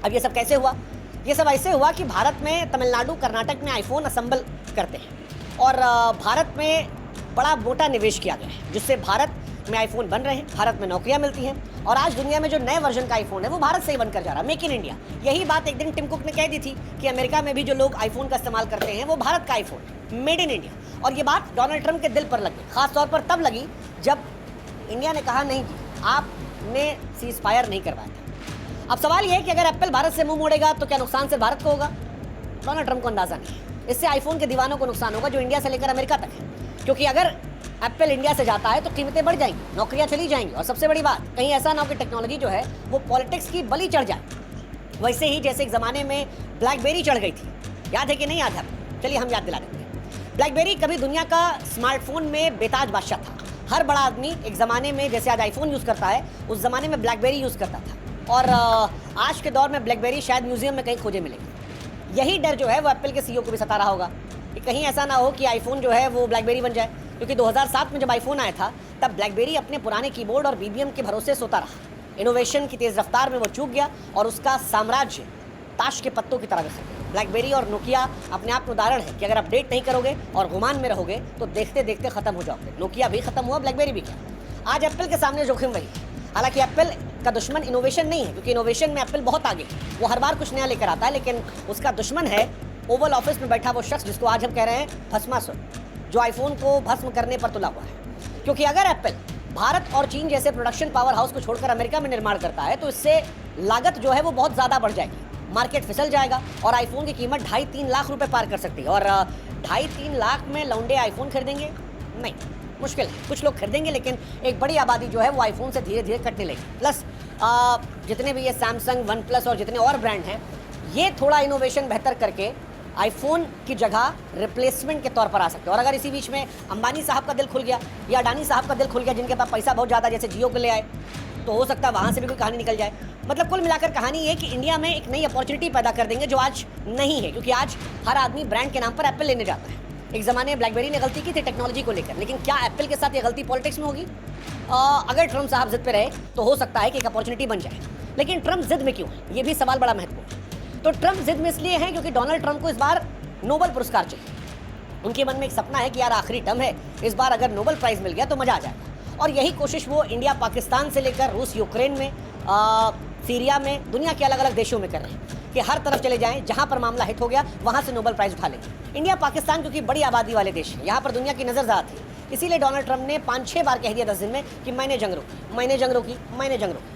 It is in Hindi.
अब ये सब कैसे हुआ? ये सब ऐसे हुआ कि भारत में तमिलनाडु, कर्नाटक में आईफोन असेंबल करते हैं और भारत में बड़ा मोटा निवेश किया गया है, जिससे भारत में आईफोन बन रहे हैं, भारत में नौकरियां मिलती हैं और आज दुनिया में जो नए वर्जन का आईफोन है वो भारत से ही बनकर जा रहा है, मेक इन इंडिया। यही बात एक दिन टिम कुक ने कह दी थी कि अमेरिका में भी जो लोग आईफोन का इस्तेमाल करते हैं वो भारत का आईफोन, मेड इन इंडिया। और ये बात डोनाल्ड ट्रंप के दिल पर लगी, खासतौर पर तब लगी जब इंडिया ने कहा नहीं जी, आपने सीज फायर नहीं करवाया था। अब सवाल यह है कि अगर एप्पल भारत से मुंह मोड़ेगा तो क्या नुकसान सिर्फ भारत को होगा? डोनाल्ड ट्रंप को अंदाजा नहीं है। इससे आईफोन के दीवानों को नुकसान होगा जो इंडिया से लेकर अमेरिका तक है, क्योंकि अगर एप्पल इंडिया से जाता है तो कीमतें बढ़ जाएंगी, नौकरियां चली जाएंगी और सबसे बड़ी बात, कहीं ऐसा ना हो कि टेक्नोलॉजी जो है वो पॉलिटिक्स की बलि चढ़ जाए। वैसे ही जैसे एक ज़माने में ब्लैकबेरी चढ़ गई थी, याद है कि नहीं याद है? चलिए हम याद दिला देते हैं। ब्लैकबेरी कभी दुनिया का स्मार्टफोन में बेताज बादशाह था। हर बड़ा आदमी एक ज़माने में जैसे आज आईफोन यूज़ करता है, उस ज़माने में ब्लैकबेरी यूज़ करता था और आज के दौर में ब्लैकबेरी शायद म्यूजियम में कहीं खोजे मिलेगी। यही डर जो है वो एप्पल के सीईओ को भी सता रहा होगा कि कहीं ऐसा ना हो कि आईफोन जो है वो ब्लैकबेरी बन जाए, क्योंकि 2007 में जब आईफोन आया था तब ब्लैकबेरी अपने पुराने कीबोर्ड और बीबीएम के भरोसे सोता रहा। इनोवेशन की तेज़ रफ्तार में वो चूक गया और उसका साम्राज्य ताश के पत्तों की तरह बिखर गया। ब्लैकबेरी और नोकिया अपने आप में उदाहरण है कि अगर अपडेट नहीं करोगे और गुमान में रहोगे तो देखते देखते खत्म हो जाओगे। नोकिया भी खत्म हुआ, ब्लैकबेरी भी क्या। आज एप्पल के सामने जोखिम वही है। हालांकि एप्पल का दुश्मन इनोवेशन नहीं है, क्योंकि इनोवेशन में एप्पल बहुत आगे है, वो हर बार कुछ नया लेकर आता है, लेकिन उसका दुश्मन है ओवल ऑफिस में बैठा वो शख्स जिसको आज हम कह रहे हैं भस्मासुर, जो आईफोन को भस्म करने पर तुला हुआ है। क्योंकि अगर एप्पल भारत और चीन जैसे प्रोडक्शन पावर हाउस को छोड़कर अमेरिका में निर्माण करता है तो इससे लागत जो है वो बहुत ज़्यादा बढ़ जाएगी, मार्केट फिसल जाएगा और आईफोन की कीमत 2.5-3 लाख रुपए पार कर सकती है। और 2.5-3 लाख में लौंडे आईफोन खरीदेंगे? नहीं, मुश्किल है। कुछ लोग खरीदेंगे, लेकिन एक बड़ी आबादी जो है वो आईफोन से धीरे धीरे कटने लगी। प्लस जितने भी ये सैमसंग, वन प्लस और जितने और ब्रांड हैं, ये थोड़ा इनोवेशन बेहतर करके आईफोन की जगह रिप्लेसमेंट के तौर पर आ सकते हैं। और अगर इसी बीच में अंबानी साहब का दिल खुल गया या अडानी साहब का दिल खुल गया, जिनके पास पैसा बहुत ज़्यादा, जैसे जियो को ले आए, तो हो सकता है वहाँ से भी कोई कहानी निकल जाए। मतलब कुल मिलाकर कहानी ये कि इंडिया में एक नई अपॉर्चुनिटी पैदा कर देंगे जो आज नहीं है, क्योंकि आज हर आदमी ब्रांड के नाम पर एप्पल लेने जाता है। एक ज़माने में ब्लैकबेरी ने गलती की थी टेक्नोलॉजी को लेकर, लेकिन क्या एप्पल के साथ ये गलती पॉलिटिक्स में होगी? अगर ट्रम्प साहब जिद पे रहे तो हो सकता है कि एक अपॉर्चुनिटी बन जाए। लेकिन ट्रम्प जिद में क्यों है, ये भी सवाल बड़ा महत्वपूर्ण है। तो ट्रम्प जिद में इसलिए है क्योंकि डोनाल्ड ट्रम्प को इस बार नोबेल पुरस्कार चाहिए। उनके मन में एक सपना है कि यार आखिरी टर्म है, इस बार अगर नोबेल प्राइज़ मिल गया तो मज़ा आ जाएगा। और यही कोशिश वो इंडिया, पाकिस्तान से लेकर रूस, यूक्रेन में, सीरिया में, दुनिया के अलग अलग देशों में कर रहे हैं कि हर तरफ चले जाएं, जहां पर मामला हिट हो गया वहां से नोबेल प्राइज़ उठा लेंगे। इंडिया, पाकिस्तान क्योंकि बड़ी आबादी वाले देश हैं, यहाँ पर दुनिया की नज़र ज़्यादा थी, इसीलिए डोनाल्ड ट्रम्प ने 5-6 बार कह दिया 10 दिन में कि मैंने जंग रोकी, मैंने जंग रोकी, मैंने जंग रोकी।